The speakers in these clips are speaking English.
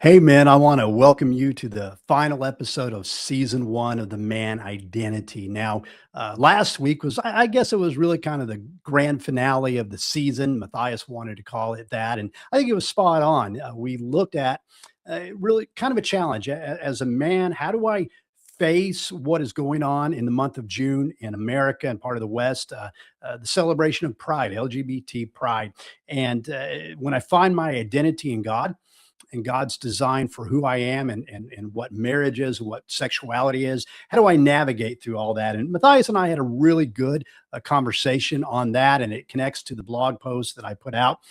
Hey man, I want to welcome you to the final episode of season one of The Man Identity. Now, last week was, I guess it was really kind of the grand finale of the season. Matthias wanted to call it that. And I think it was spot on. We looked at really kind of a challenge as a man. How do I face what is going on in the month of June in America and part of the West, the celebration of pride, LGBT pride. And when I find my identity in God, and God's design for who I am and what marriage is, what sexuality is. How do I navigate through all that? And Matthias and I had a really good conversation on that, and it connects to the blog post that I put out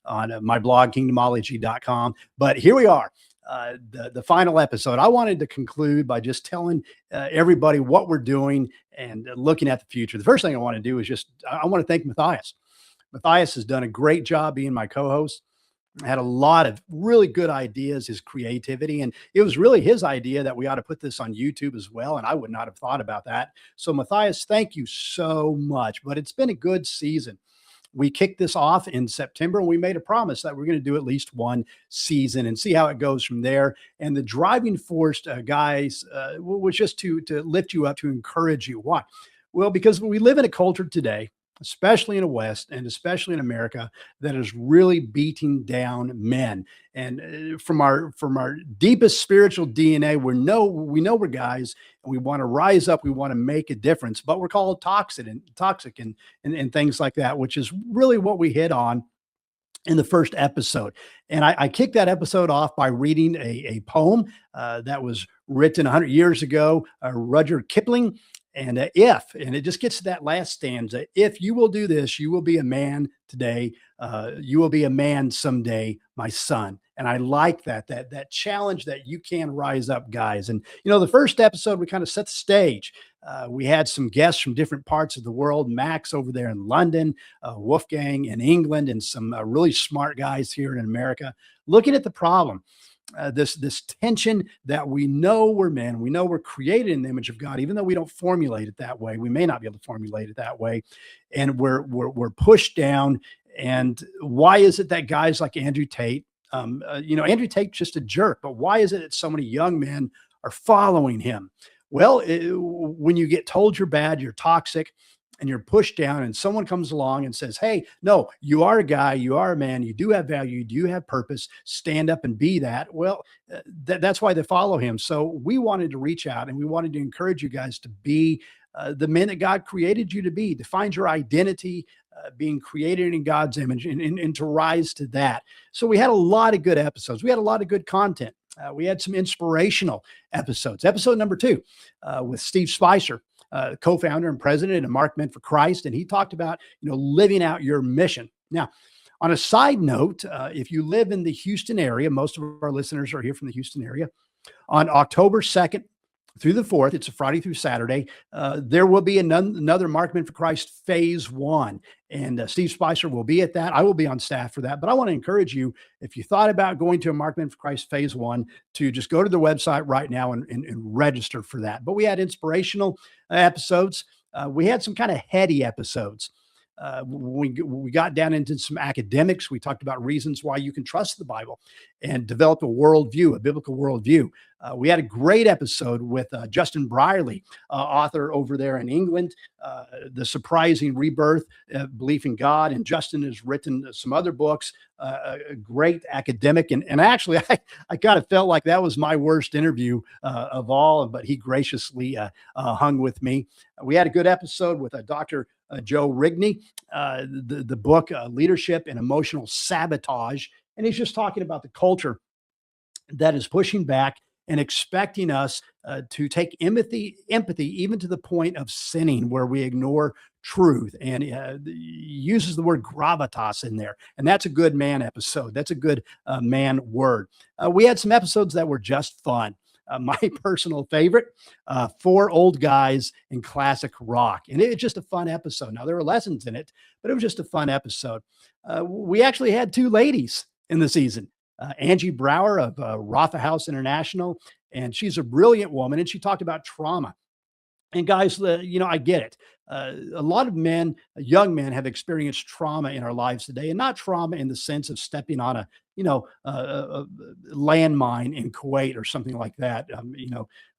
on my blog, kingdomology.com. But here we are. The final episode. I wanted to conclude by just telling everybody what we're doing and looking at the future. The first thing I want to do is I want to thank Matthias. Matthias has done a great job being my co-host. Had a lot of really good ideas, his creativity, and it was really his idea that we ought to put this on YouTube as well. And I would not have thought about that. So Matthias, thank you so much. But it's been a good season. We kicked this off in September and we made a promise that we're going to do at least one season and see how it goes from there. And the driving force, guys, was just to lift you up, to encourage you. Why? Well, because we live in a culture today, especially in the West and especially in America, that is really beating down men. And from our deepest spiritual DNA, we know we're guys and we want to rise up, we want to make a difference, but we're called toxic and things like that, which is really what we hit on in the first episode. And I kicked that episode off by reading a poem that was written 100 years ago, Rudyard Kipling. And and it just gets to that last stanza. If you will do this, you will be a man today. You will be a man someday, my son. And I like that challenge that you can rise up, guys. And the first episode we kind of set the stage. We had some guests from different parts of the world. Max over there in London, Wolfgang in England, and some really smart guys here in America looking at the problem. This tension that we know we're men, we know we're created in the image of God, even though we don't formulate it that way. We may not be able to formulate it that way, and we're pushed down. And why is it that guys like Andrew Tate, Andrew Tate's just a jerk, but why is it that so many young men are following him? Well, when you get told you're bad, you're toxic, and you're pushed down, and someone comes along and says, hey, no, you are a guy, you are a man, you do have value, you do have purpose, stand up and be that. Well, that's why they follow him. So we wanted to reach out and we wanted to encourage you guys to be the men that God created you to be, to find your identity, being created in God's image, and to rise to that. So we had a lot of good episodes. We had a lot of good content. We had some inspirational episodes. Episode number 2 with Steve Spicer, co-founder and president of Mark Men for Christ. And he talked about, living out your mission. Now, on a side note, if you live in the Houston area, most of our listeners are here from the Houston area, on October 2nd through the 4th, it's a Friday through Saturday, there will be another Mark Men for Christ phase 1. And Steve Spicer will be at that. I will be on staff for that. But I want to encourage you, if you thought about going to a Mark Men for Christ phase 1, to just go to the website right now and register for that. But we had inspirational episodes. We had some kind of heady episodes. We got down into some academics. We talked about reasons why you can trust the Bible and develop a worldview, a biblical worldview. We had a great episode with Justin Brierley, author over there in England, The Surprising Rebirth, Belief in God. And Justin has written some other books, a great academic. And actually, I kind of felt like that was my worst interview of all, but he graciously hung with me. We had a good episode with Dr. Joe Rigney, the book Leadership and Emotional Sabotage. And he's just talking about the culture that is pushing back and expecting us to take empathy, even to the point of sinning, where we ignore truth. And uses the word gravitas in there. And that's a good man episode. That's a good man word. We had some episodes that were just fun. My personal favorite, 4 old guys in classic rock. And it was just a fun episode. Now, there were lessons in it, but it was just a fun episode. We actually had 2 ladies in the season. Angie Brower of Rotha House International, and she's a brilliant woman, and she talked about trauma. And guys, I get it. A lot of men, young men, have experienced trauma in our lives today, and not trauma in the sense of stepping on a landmine in Kuwait or something like that.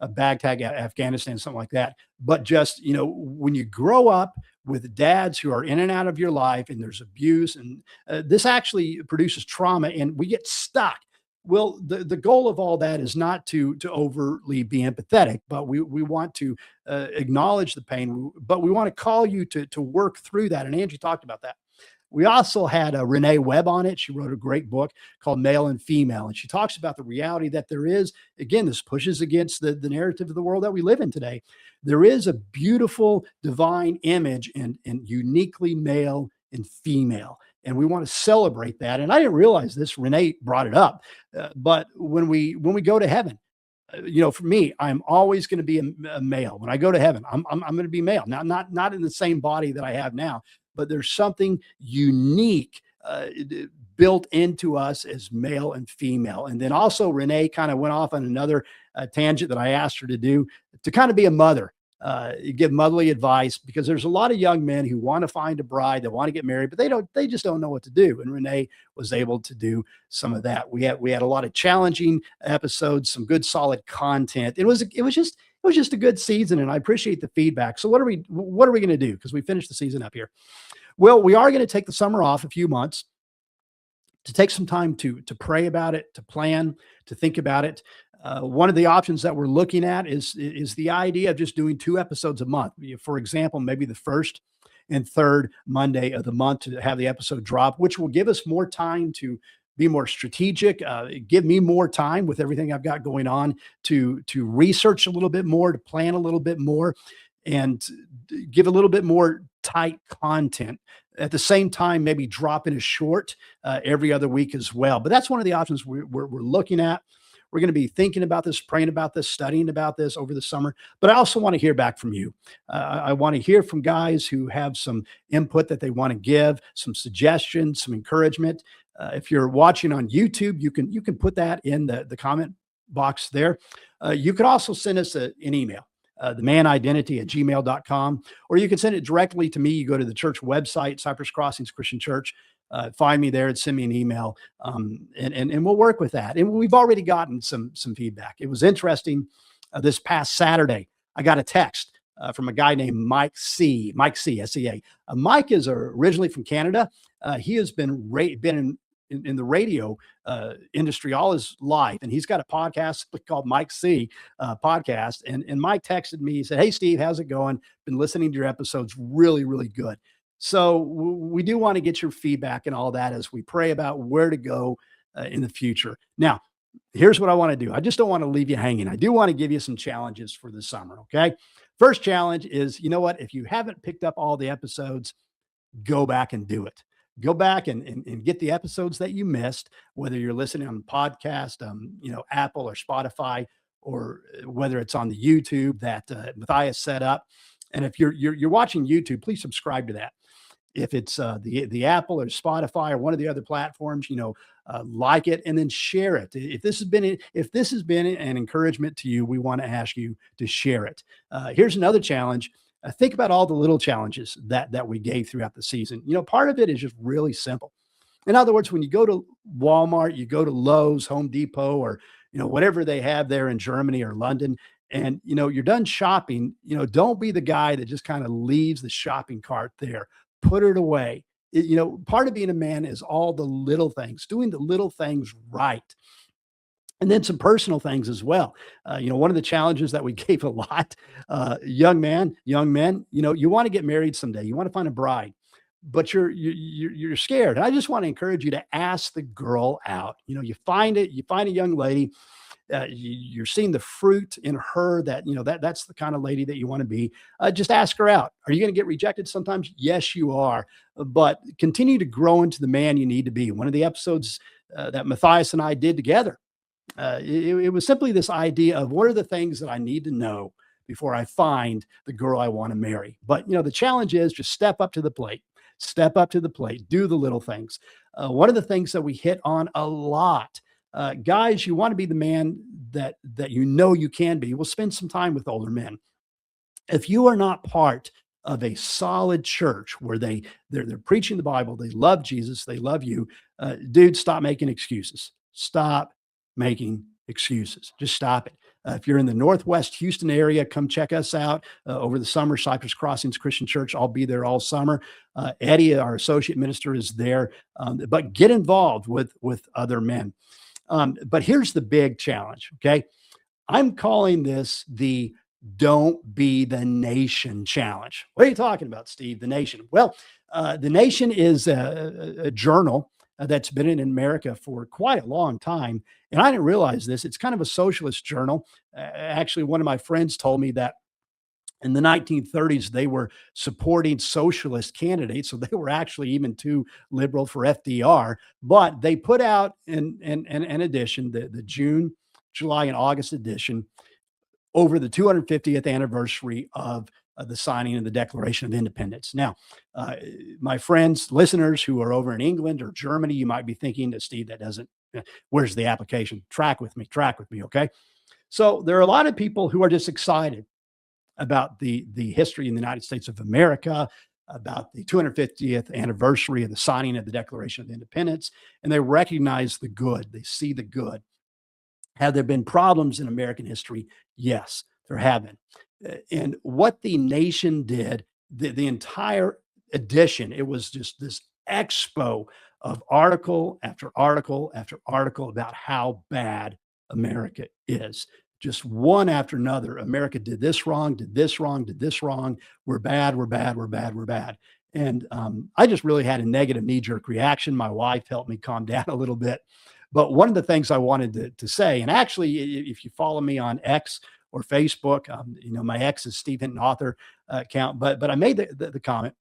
A Baghdad, Afghanistan, something like that. But just when you grow up with dads who are in and out of your life, and there's abuse, and this actually produces trauma, and we get stuck. Well, the goal of all that is not to overly be empathetic, but we want to acknowledge the pain, but we want to call you to work through that. And Angie talked about that. We also had Renee Webb on it. She wrote a great book called Male and Female, and she talks about the reality that there is, again, this pushes against the narrative of the world that we live in today. There is a beautiful divine image and uniquely male and female. And we want to celebrate that. And I didn't realize this. Renee brought it up. But when we go to heaven, for me, I'm always going to be a male. When I go to heaven, I'm going to be male. Now, not in the same body that I have now, but there's something unique built into us as male and female. And then also Renee kind of went off on another tangent that I asked her to do, to kind of be a mother. Give motherly advice, because there's a lot of young men who want to find a bride, they want to get married, but they just don't know what to do. And Renee was able to do some of that. We had a lot of challenging episodes, some good solid content. It was just a good season, and I appreciate the feedback. So what are we going to do? Because we finished the season up here. Well, we are going to take the summer off a few months to take some time to pray about it, to plan, to think about it. One of the options that we're looking at is the idea of just doing 2 episodes a month. For example, maybe the first and third Monday of the month to have the episode drop, which will give us more time to be more strategic, give me more time with everything I've got going on to research a little bit more, to plan a little bit more, and give a little bit more tight content. At the same time, maybe drop in a short every other week as well. But that's one of the options we're looking at. We're going to be thinking about this, praying about this, studying about this over the summer. But I also want to hear back from you. I want to hear from guys who have some input that they want to give, some suggestions, some encouragement. If you're watching on YouTube, you can put that in the comment box there. You could also send us an email. themanidentity@gmail.com, or you can send it directly to me. You go to the church website, Cypress Crossings Christian Church, find me there and send me an email, and we'll work with that. And we've already gotten some feedback. It was interesting. This past Saturday, I got a text from a guy named Mike C, SEA. Mike is originally from Canada. He has been in the radio industry all his life, and he's got a podcast called Mike C podcast. And Mike texted me. He said, "Hey Steve, how's it going? Been listening to your episodes, really, really good." So we do want to get your feedback and all that as we pray about where to go in the future. Now, here's what I want to do. I just don't want to leave you hanging. I do want to give you some challenges for the summer. Okay. First challenge is, you know what? If you haven't picked up all the episodes, go back and do it. Go back and get the episodes that you missed, whether you're listening on podcast, Apple or Spotify, or whether it's on the YouTube that Matthias set up. And if you're watching YouTube, please subscribe to that. If it's the Apple or Spotify or one of the other platforms, like it and then share it. If this has been an encouragement to you, we want to ask you to share it. Here's another challenge. Think about all the little challenges that we gave throughout the season. Part of it is just really simple. In other words, when you go to Walmart, you go to Lowe's, Home Depot, or whatever they have there in Germany or London, and you're done shopping, don't be the guy that just kind of leaves the shopping cart there. Put it away. Part of being a man is all the little things, doing the little things right. And then some personal things as well. One of the challenges that we gave a lot, young men, you want to get married someday. You want to find a bride, but you're scared. And I just want to encourage you to ask the girl out. You find a young lady. You're seeing the fruit in her that's the kind of lady that you want to be. Just ask her out. Are you going to get rejected sometimes? Yes, you are. But continue to grow into the man you need to be. One of the episodes that Matthias and I did together, it was simply this idea of what are the things that I need to know before I find the girl I want to marry. But the challenge is just step up to the plate. Step up to the plate. Do the little things. One of the things that we hit on a lot. Guys, you want to be the man that you can be. Well, spend some time with older men. If you are not part of a solid church where they're preaching the Bible, they love Jesus, they love you, dude, stop making excuses. Stop making excuses. Just stop it. If you're in the Northwest Houston area, come check us out over the summer. Cypress Crossings Christian Church. I'll be there all summer. Eddie, our associate minister, is there. But get involved with other men. But here's the big challenge. Okay, I'm calling this the Don't Be the Nation Challenge. What are you talking about, Steve? The Nation. Well, the Nation is a journal that's been in America for quite a long time. And I didn't realize this. It's kind of a socialist journal. Actually, one of my friends told me that in the 1930s, they were supporting socialist candidates. So they were actually even too liberal for FDR. But they put out an edition, the June, July, and August edition over the 250th anniversary of the signing of the Declaration of Independence. Now, my friends, listeners who are over in England or Germany, you might be thinking that, Steve, that doesn't, where's the application? Track with me, okay? So there are a lot of people who are just excited about the history in the United States of America, about the 250th anniversary of the signing of the Declaration of Independence, and they recognize the good. They see the good. Have there been problems in American history? Yes, there have been. And what the Nation did, the entire edition, it was just this expo of article after article after article about how bad America is. Just one after another. America did this wrong, did this wrong, did this wrong. We're bad, we're bad, we're bad, we're bad. And I just really had a negative knee-jerk reaction. My wife helped me calm down a little bit. But one of the things I wanted to say, and actually, if you follow me on X or Facebook, my X is Steve Hinton Author account, but I made the comment,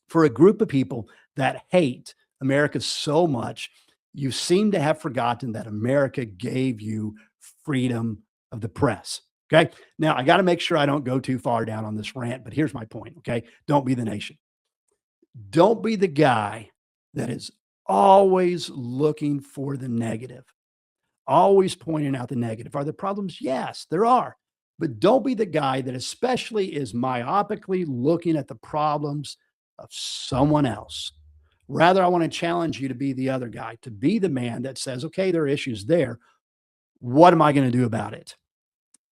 for a group of people that hate America so much, you seem to have forgotten that America gave you freedom of the press. Okay. Now I got to make sure I don't go too far down on this rant, but here's my point. Okay. Don't be the nation. Don't be the guy that is always looking for the negative, always pointing out the negative. Are there problems? Yes, there are. But don't be the guy that especially is myopically looking at the problems of someone else. Rather, I want to challenge you to be the other guy, to be the man that says, okay, there are issues there. What am I going to do about it?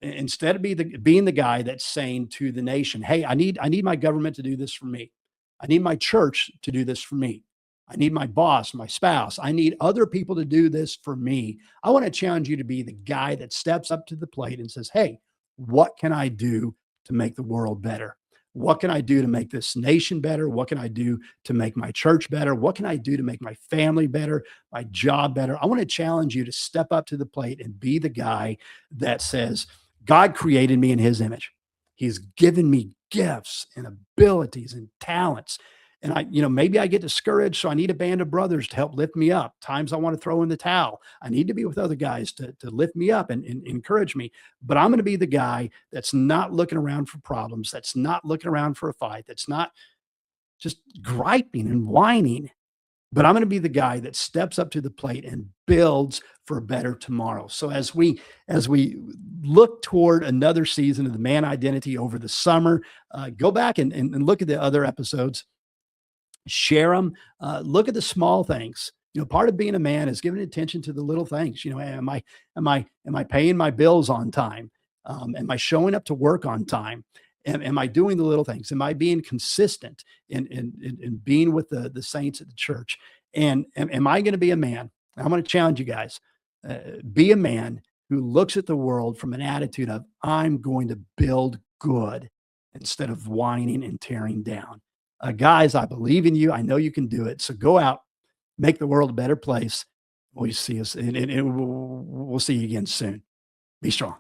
Instead of being the guy that's saying to the nation, hey, I need my government to do this for me. I need my church to do this for me. I need my boss, my spouse. I need other people to do this for me. I want to challenge you to be the guy that steps up to the plate and says, hey, what can I do to make the world better? What can I do to make this nation better? What can I do to make my church better? What can I do to make my family better, my job better? I want to challenge you to step up to the plate and be the guy that says, God created me in his image. He's given me gifts and abilities and talents. And maybe I get discouraged, so I need a band of brothers to help lift me up. Times I want to throw in the towel. I need to be with other guys to lift me up and encourage me. But I'm going to be the guy that's not looking around for problems, that's not looking around for a fight, that's not just griping and whining. But I'm going to be the guy that steps up to the plate and builds for a better tomorrow. So as we look toward another season of the Man Identity over the summer, go back and look at the other episodes. Share them. Look at the small things. Part of being a man is giving attention to the little things. Am I paying my bills on time? Am I showing up to work on time? Am I doing the little things? Am I being consistent in being with the saints at the church? And am I going to be a man? I'm going to challenge you guys. Be a man who looks at the world from an attitude of, I'm going to build good instead of whining and tearing down. Guys, I believe in you. I know you can do it. So go out, make the world a better place. We'll see us, and we'll see you again soon. Be strong.